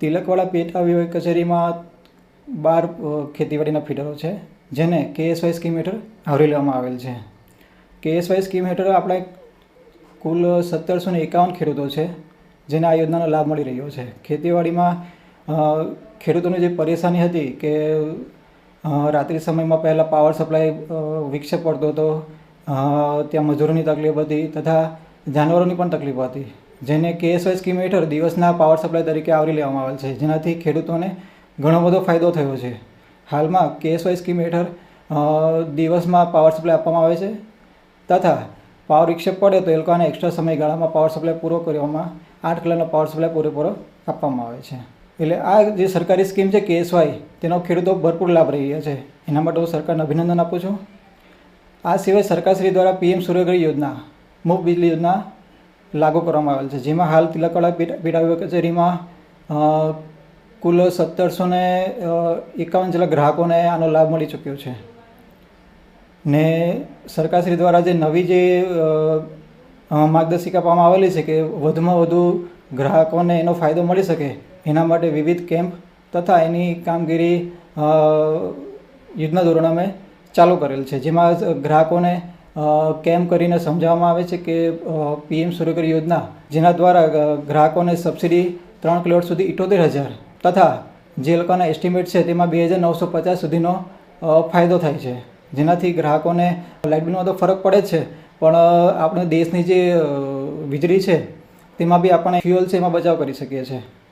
તિલકવાડા પેટા વિભાગ કચેરીમાં 12 ખેતીવાડીના ફીડરો છે, જેને KSY સ્કીમ હેઠળ આવરી લેવામાં આવેલ છે. KSY સ્કીમ હેઠળ આપણે કુલ 1751 ખેડૂતો છે, જેને આ યોજનાનો લાભ મળી રહ્યો છે. ખેતીવાડીમાં ખેડૂતોની જે પરેશાની હતી કે રાત્રિ સમયમાં પહેલાં પાવર સપ્લાય વિક્ષેપ પડતો હતો, ત્યાં મજૂરોની તકલીફ હતી તથા જાનવરોની પણ તકલીફ હતી, જેને KSY સ્કીમ હેઠળ દિવસના પાવર સપ્લાય તરીકે આવરી લેવામાં આવેલ છે, જેનાથી ખેડૂતોને ઘણો બધો ફાયદો થયો છે. હાલમાં KSY સ્કીમ હેઠળ દિવસમાં પાવર સપ્લાય આપવામાં આવે છે તથા પાવર વિક્ષેપ પડે તો એ લોકોને એક્સ્ટ્રા સમયગાળામાં પાવર સપ્લાય પૂરો કરવામાં 8 કલાકનો પાવર સપ્લાય પૂરેપૂરો આપવામાં આવે છે. એટલે આ જે સરકારી સ્કીમ છે KSY, તેનો ખેડૂતો ભરપૂર લાભ રહી રહ્યા છે. એના માટે હું સરકારને અભિનંદન આપું છું. આ સિવાય સરકારશ્રી દ્વારા PM સૂર્યઘર યોજના, મુફ્ત વીજળી યોજના લાગુ કરવામાં આવેલ છે, જેમાં હાલ તિલકવાડા પેટા વિભાગ કચેરીમાં કુલ 1751 જેટલા ગ્રાહકોને આનો લાભ મળી ચૂક્યો છે. ને સરકારશ્રી દ્વારા જે નવી જે માર્ગદર્શિકા આપવામાં આવેલી છે કે વધુમાં વધુ ગ્રાહકોને એનો ફાયદો મળી શકે, એના માટે વિવિધ કેમ્પ તથા એની કામગીરી યુદ્ધના ધોરણે અમે ચાલુ કરેલ છે, જેમાં ગ્રાહકોને કેમ્પ કરીને સમજાવવામાં આવે છે કે PM સૂર્યઘર યોજના, જેના દ્વારા ગ્રાહકોને સબસિડી 3 કિલોવોટ સુધી 78,000 તથા જે લોકોના એસ્ટિમેટ છે તેમાં 2,950 સુધીનો ફાયદો થાય છે, જેનાથી ગ્રાહકોને લાઇટ બિલમાં તો ફરક પડે જ છે, પણ આપણે દેશની જે વીજળી છે તેમાં બી આપણે ફ્યુઅલ છે એમાં બચાવ કરી શકીએ છીએ.